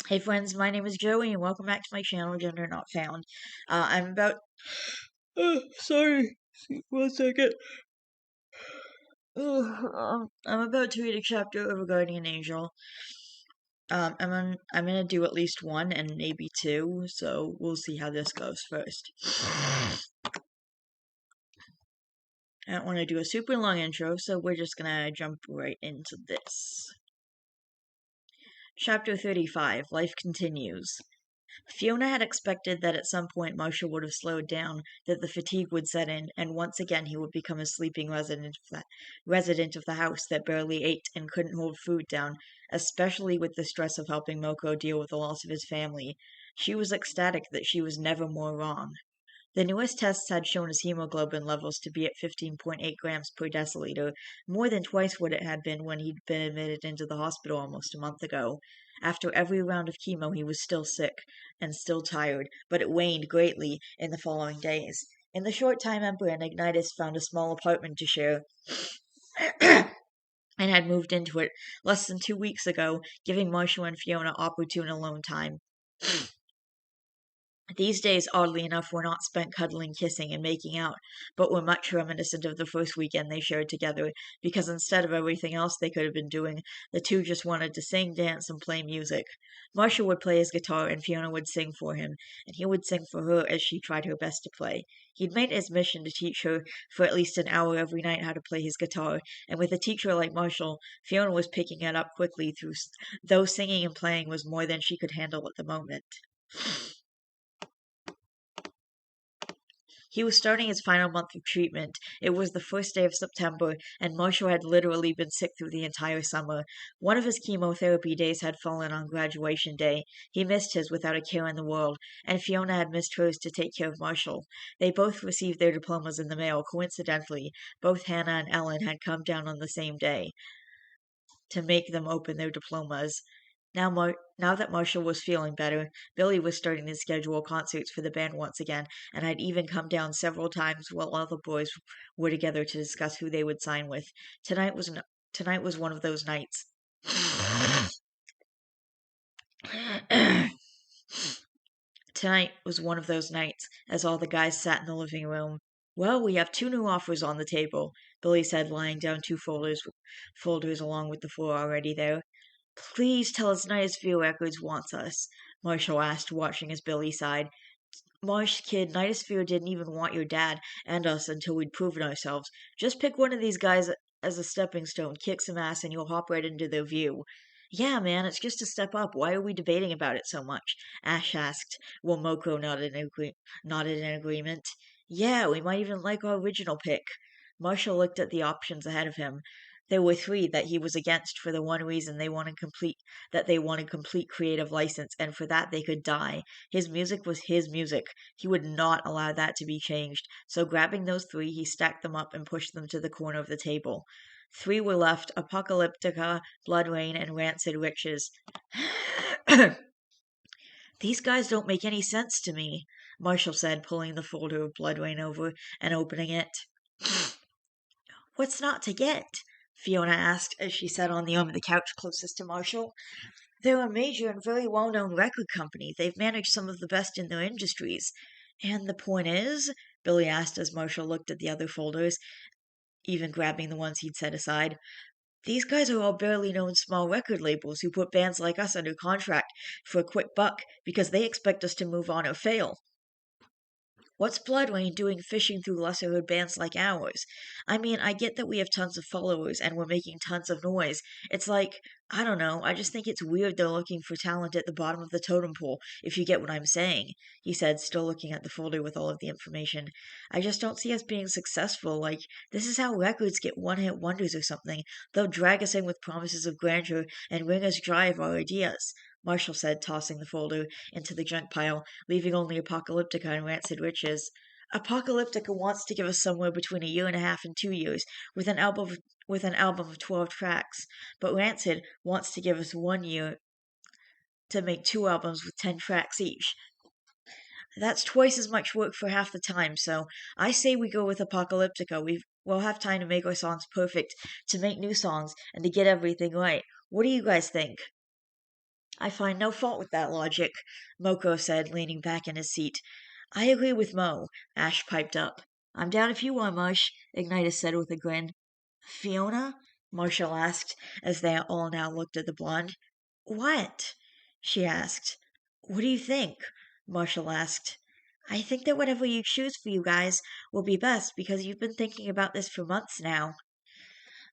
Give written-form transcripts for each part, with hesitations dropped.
Hey friends, my name is Joey and welcome back to my channel, Gender Not Found. I'm about... sorry, one second. I'm about to read a chapter of A Guardian Angel. I'm gonna do at least one and maybe two, so we'll see how this goes first. I don't want to do a super long intro, so we're just gonna jump right into this. Chapter 35, Life Continues. Fiona had expected that at some point Marshall would have slowed down, that the fatigue would set in, and once again he would become a sleeping resident of the house that barely ate and couldn't hold food down, especially with the stress of helping Moko deal with the loss of his family. She was ecstatic that she was never more wrong. The newest tests had shown his hemoglobin levels to be at 15.8 grams per deciliter, more than twice what it had been when he'd been admitted into the hospital almost a month ago. After every round of chemo, he was still sick and still tired, but it waned greatly in the following days. In the short time Emperor and Ignitus found a small apartment to share, and had moved into it less than 2 weeks ago, giving Marshall and Fiona opportune alone time. These days, oddly enough, were not spent cuddling, kissing, and making out, but were much reminiscent of the first weekend they shared together, because instead of everything else they could have been doing, the two just wanted to sing, dance, and play music. Marshall would play his guitar, and Fiona would sing for him, and he would sing for her as she tried her best to play. He'd made it his mission to teach her for at least an hour every night how to play his guitar, and with a teacher like Marshall, Fiona was picking it up quickly, though singing and playing was more than she could handle at the moment. He was starting his final month of treatment. It was the first day of September, and Marshall had literally been sick through the entire summer. One of his chemotherapy days had fallen on graduation day. He missed his without a care in the world, and Fiona had missed hers to take care of Marshall. They both received their diplomas in the mail. Coincidentally, both Hannah and Ellen had come down on the same day to make them open their diplomas. Now that Marshall was feeling better, Billy was starting to schedule concerts for the band once again, and had even come down several times while all the boys were together to discuss who they would sign with. Tonight was one of those nights. Tonight was one of those nights, as all the guys sat in the living room. Well, we have two new offers on the table, Billy said, laying down two folders along with the four already there. Please tell us Nightisville Records wants us, Marshall asked, watching as Billy sighed. Marsh, kid, Nightisville didn't even want your dad and us until we'd proven ourselves. Just pick one of these guys as a stepping stone, kick some ass, and you'll hop right into their view. Yeah, man, it's just a step up. Why are we debating about it so much? Ash asked, while Moko nodded in agreement. Yeah, we might even like our original pick. Marshall looked at the options ahead of him. There were three that he was against for the one reason they wanted complete creative license, and for that they could die. His music was his music. He would not allow that to be changed. So grabbing those three, he stacked them up and pushed them to the corner of the table. Three were left: Apocalyptica, Blood Rain, and Rancid Riches. These guys don't make any sense to me, Marshall said, pulling the folder of Blood Rain over and opening it. What's not to get? Fiona asked as she sat on the arm of the couch closest to Marshall. They're a major and very well-known record company. They've managed some of the best in their industries. And the point is? Billy asked as Marshall looked at the other folders, even grabbing the ones he'd set aside. These guys are all barely known small record labels who put bands like us under contract for a quick buck because they expect us to move on or fail. What's Bloodrain doing fishing through lesser-heard bands like ours? I mean, I get that we have tons of followers and we're making tons of noise. It's like, I don't know, I just think it's weird they're looking for talent at the bottom of the totem pole, if you get what I'm saying, he said, still looking at the folder with all of the information. I just don't see us being successful. Like, this is how records get one-hit wonders or something. They'll drag us in with promises of grandeur and wring us dry of our ideas, Marshall said, tossing the folder into the junk pile, leaving only Apocalyptica and Rancid Riches. Apocalyptica wants to give us somewhere between a year and a half and 2 years, with an album of 12 tracks, but Rancid wants to give us 1 year to make two albums with 10 tracks each. That's twice as much work for half the time, so I say we go with Apocalyptica. We'll have time to make our songs perfect, to make new songs, and to get everything right. What do you guys think? I find no fault with that logic, Moko said, leaning back in his seat. I agree with Mo, Ash piped up. I'm down if you are, Marsh, Ignitus said with a grin. Fiona? Marshall asked, as they all now looked at the blonde. What? She asked. What do you think? Marshall asked. I think that whatever you choose for you guys will be best because you've been thinking about this for months now.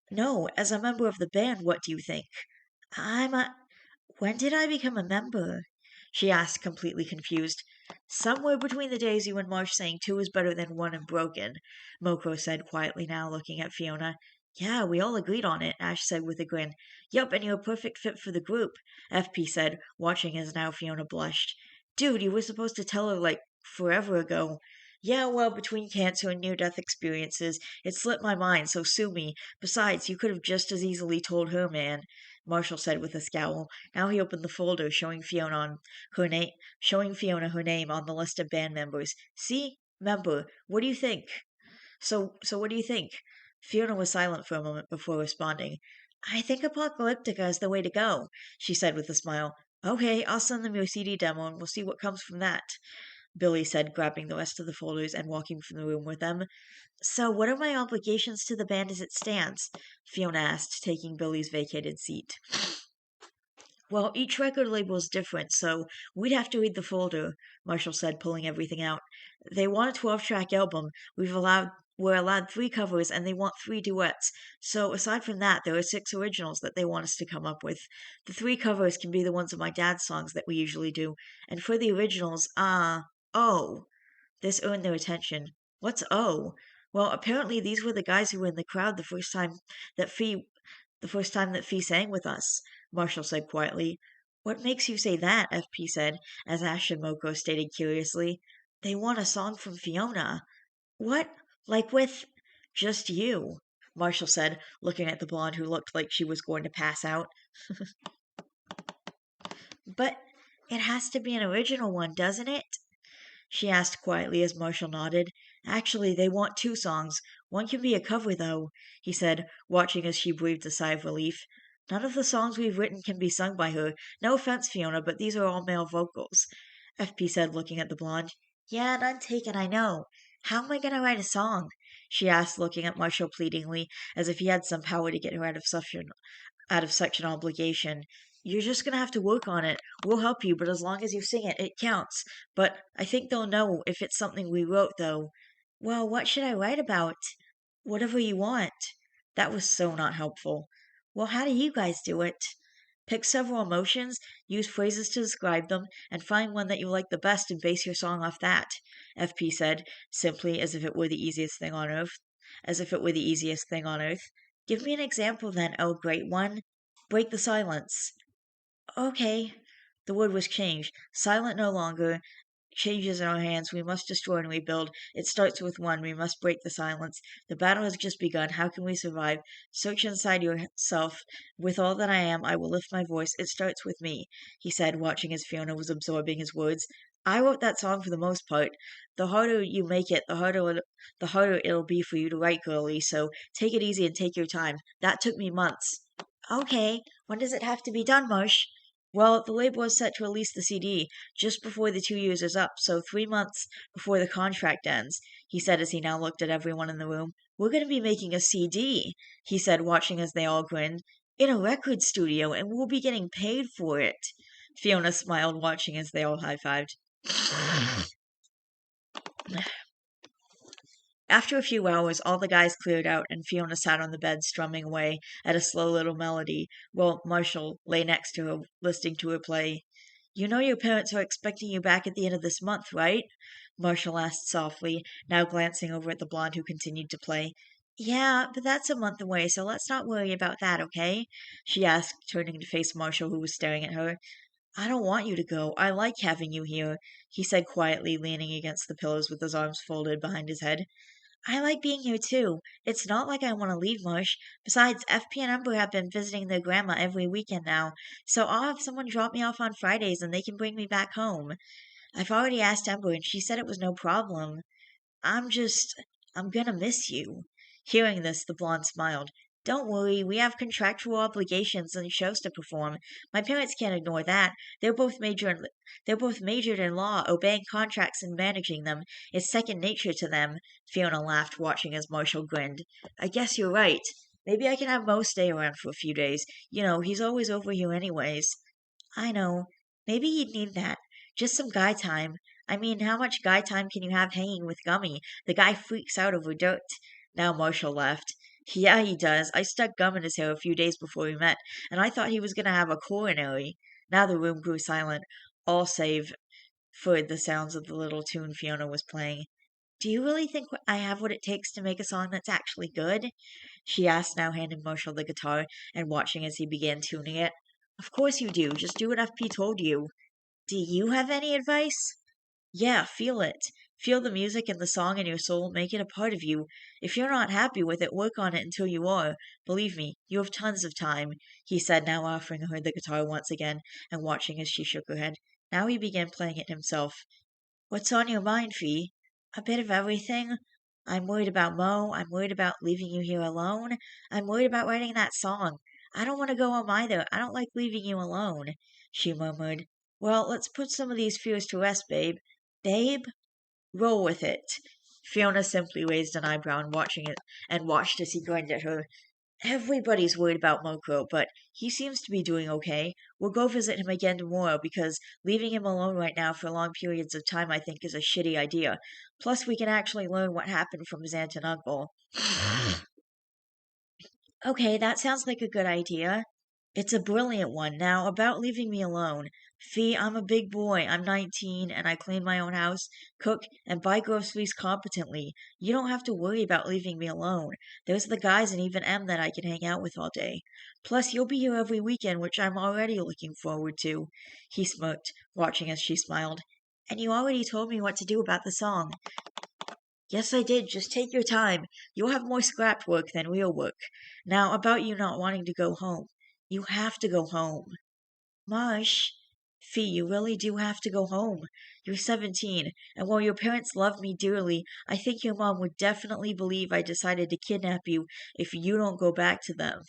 No, as a member of the band, what do you think? I'm a. When did I become a member? She asked, completely confused. Somewhere between the days you and Marsh saying two is better than one and broken, Moko said quietly now, looking at Fiona. Yeah, we all agreed on it, Ash said with a grin. Yup, and you're a perfect fit for the group, FP said, watching as now Fiona blushed. Dude, you were supposed to tell her, like, forever ago. Yeah, well, between cancer and near-death experiences, it slipped my mind, so sue me. Besides, you could have just as easily told her, man, Marshall said with a scowl. Now he opened the folder, showing Fiona her name on the list of band members. See? Member. What do you think? So what do you think? Fiona was silent for a moment before responding. I think Apocalyptica is the way to go, she said with a smile. Okay, I'll send them your CD demo and we'll see what comes from that, Billy said, grabbing the rest of the folders and walking from the room with them. So, what are my obligations to the band as it stands? Fiona asked, taking Billy's vacated seat. Well, each record label is different, so we'd have to read the folder, Marshall said, pulling everything out. They want a 12-track album. We're allowed three covers, and they want three duets. So, aside from that, there are six originals that they want us to come up with. The three covers can be the ones of my dad's songs that we usually do. And for the originals, oh. This earned their attention. What's oh? Well, apparently these were the guys who were in the crowd that Fee the first time that Fee sang with us, Marshall said quietly. What makes you say that? FP said, as Ash and Moko stated curiously. They want a song from Fiona. What? Like with just you, Marshall said, looking at the blonde who looked like she was going to pass out. But it has to be an original one, doesn't it? She asked quietly as Marshall nodded. Actually, they want two songs. One can be a cover, though, he said, watching as she breathed a sigh of relief. None of the songs we've written can be sung by her. No offense, Fiona, but these are all male vocals, FP said, looking at the blonde. Yeah, none taken, I know. How am I going to write a song? She asked, looking at Marshall pleadingly, as if he had some power to get her out of such an obligation. You're just gonna have to work on it. We'll help you, but as long as you sing it, it counts. But I think they'll know if it's something we wrote, though. Well, what should I write about? Whatever you want. That was so not helpful. Well, how do you guys do it? Pick several emotions, use phrases to describe them, and find one that you like the best and base your song off that, FP said, simply as if it were the easiest thing on earth. As if it were the easiest thing on earth. Give me an example then, oh great one. Break the silence. Okay. The word was changed. Silent no longer. Changes in our hands. We must destroy and rebuild. It starts with one. We must break the silence. The battle has just begun. How can we survive? Search inside yourself. With all that I am, I will lift my voice. It starts with me, he said, watching as Fiona was absorbing his words. I wrote that song for the most part. The harder you make it, the harder it'll be for you to write, girlie. So take it easy and take your time. That took me months. Okay. When does it have to be done, Marsh? Well, the label is set to release the CD just before the 2 years is up, so 3 months before the contract ends, he said as he now looked at everyone in the room. We're going to be making a CD, he said, watching as they all grinned. In a record studio, and we'll be getting paid for it. Fiona smiled, watching as they all high-fived. After a few hours, all the guys cleared out, and Fiona sat on the bed strumming away at a slow little melody, while Marshall lay next to her, listening to her play. You know your parents are expecting you back at the end of this month, right? Marshall asked softly, now glancing over at the blonde who continued to play. Yeah, but that's a month away, so let's not worry about that, okay? She asked, turning to face Marshall, who was staring at her. I don't want you to go. I like having you here, he said quietly, leaning against the pillows with his arms folded behind his head. I like being here too. It's not like I want to leave Marsh. Besides, FP and Ember have been visiting their grandma every weekend now, so I'll have someone drop me off on Fridays and they can bring me back home. I've already asked Ember and she said it was no problem. I'm gonna miss you. Hearing this, the blonde smiled. Don't worry, we have contractual obligations and shows to perform. My parents can't ignore that. They're both majored in law, obeying contracts and managing them. It's second nature to them. Fiona laughed, watching as Marshall grinned. I guess you're right. Maybe I can have Mo stay around for a few days. He's always over here anyways. I know. Maybe he'd need that. Just some guy time. I mean, how much guy time can you have hanging with Gummy? The guy freaks out over dirt. Now Marshall laughed. Yeah, he does. I stuck gum in his hair a few days before we met, and I thought he was going to have a coronary. Now the room grew silent, all save for the sounds of the little tune Fiona was playing. Do you really think I have what it takes to make a song that's actually good? She asked, now handing Marshall the guitar and watching as he began tuning it. Of course you do. Just do what FP told you. Do you have any advice? Yeah, feel it. Feel the music and the song in your soul. Make it a part of you. If you're not happy with it, work on it until you are. Believe me, you have tons of time, he said, now offering her the guitar once again and watching as she shook her head. Now he began playing it himself. What's on your mind, Fee? A bit of everything. I'm worried about Mo. I'm worried about leaving you here alone. I'm worried about writing that song. I don't want to go home either. I don't like leaving you alone, she murmured. Well, let's put some of these fears to rest, babe. Babe? Roll with it. Fiona simply raised an eyebrow and watched as he grinned at her. Everybody's worried about Moko, but he seems to be doing okay. We'll go visit him again tomorrow because leaving him alone right now for long periods of time I think is a shitty idea. Plus, we can actually learn what happened from his aunt and uncle. Okay, that sounds like a good idea. It's a brilliant one. Now, about leaving me alone. Fee, I'm a big boy. I'm 19 and I clean my own house, cook, and buy groceries competently. You don't have to worry about leaving me alone. There's the guys and even Em that I can hang out with all day. Plus, you'll be here every weekend, which I'm already looking forward to. He smirked, watching as she smiled. And you already told me what to do about the song. Yes, I did. Just take your time. You'll have more scrapped work than real work. Now, about you not wanting to go home. You have to go home. Marsh, Fee, you really do have to go home. You're 17, and while your parents love me dearly, I think your mom would definitely believe I decided to kidnap you if you don't go back to them.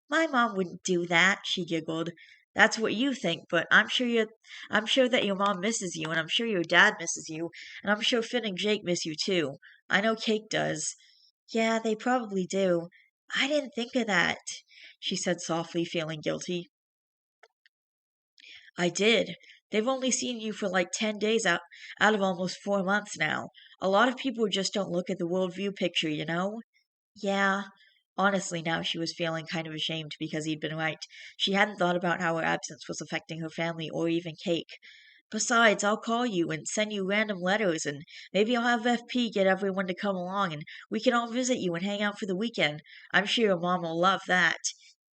My mom wouldn't do that, she giggled. That's what you think, but I'm sure that your mom misses you, and I'm sure your dad misses you, and I'm sure Finn and Jake miss you too. I know Cake does. Yeah, they probably do. I didn't think of that, she said softly, feeling guilty. I did. They've only seen you for like 10 days out of almost 4 months now. A lot of people just don't look at the worldview picture, you know? Yeah. Honestly, now she was feeling kind of ashamed because he'd been right. She hadn't thought about how her absence was affecting her family or even Cake. Besides, I'll call you and send you random letters, and maybe I'll have FP get everyone to come along, and we can all visit you and hang out for the weekend. I'm sure your mom will love that.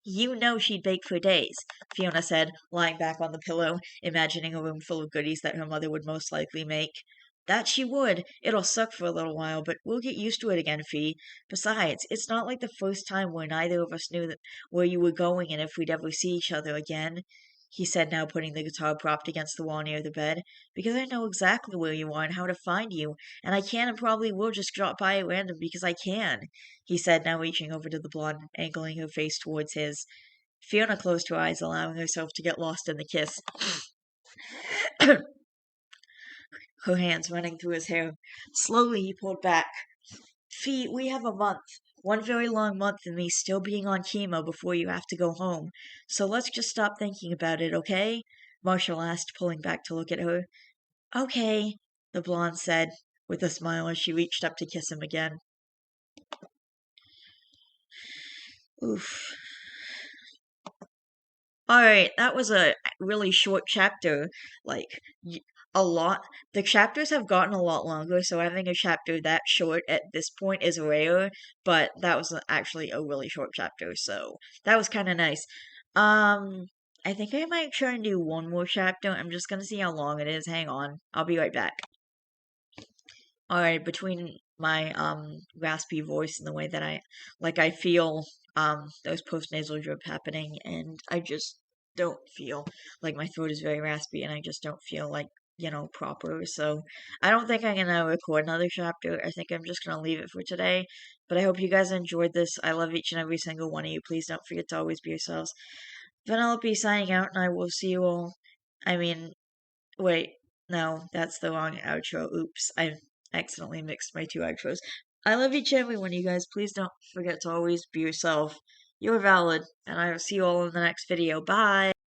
You know she'd bake for days, Fiona said, lying back on the pillow, imagining a room full of goodies that her mother would most likely make. That she would. It'll suck for a little while, but we'll get used to it again, Fee. Besides, it's not like the first time where neither of us knew where you were going and if we'd ever see each other again, he said, now putting the guitar propped against the wall near the bed, because I know exactly where you are and how to find you, and I can and probably will just drop by at random because I can, he said, now reaching over to the blonde, angling her face towards his. Fiona closed her eyes, allowing herself to get lost in the kiss, her hands running through his hair. Slowly he pulled back. Fee, we have a month. One very long month and me still being on chemo before you have to go home. So let's just stop thinking about it, okay? Marshall asked, pulling back to look at her. Okay, the blonde said, with a smile as she reached up to kiss him again. Oof. Alright, that was a really short chapter. Like, a lot. The chapters have gotten a lot longer, so having a chapter that short at this point is rare, but that was actually a really short chapter, so that was kind of nice. Um, I think I might try and do one more chapter. I'm just gonna see how long it is. Hang on. I'll be right back. Alright, between my raspy voice and the way that I feel those postnasal drip happening, and I just don't feel like my throat is very raspy, and I just don't feel like proper. So I don't think I'm gonna record another chapter. I think I'm just gonna leave it for today. But I hope you guys enjoyed this. I love each and every single one of you. Please don't forget to always be yourselves. Vanellope signing out, and I will see you all. I mean, wait, no, that's the wrong outro. Oops, I accidentally mixed my two outros. I love each and every one of you guys. Please don't forget to always be yourself. You're valid, and I will see you all in the next video. Bye!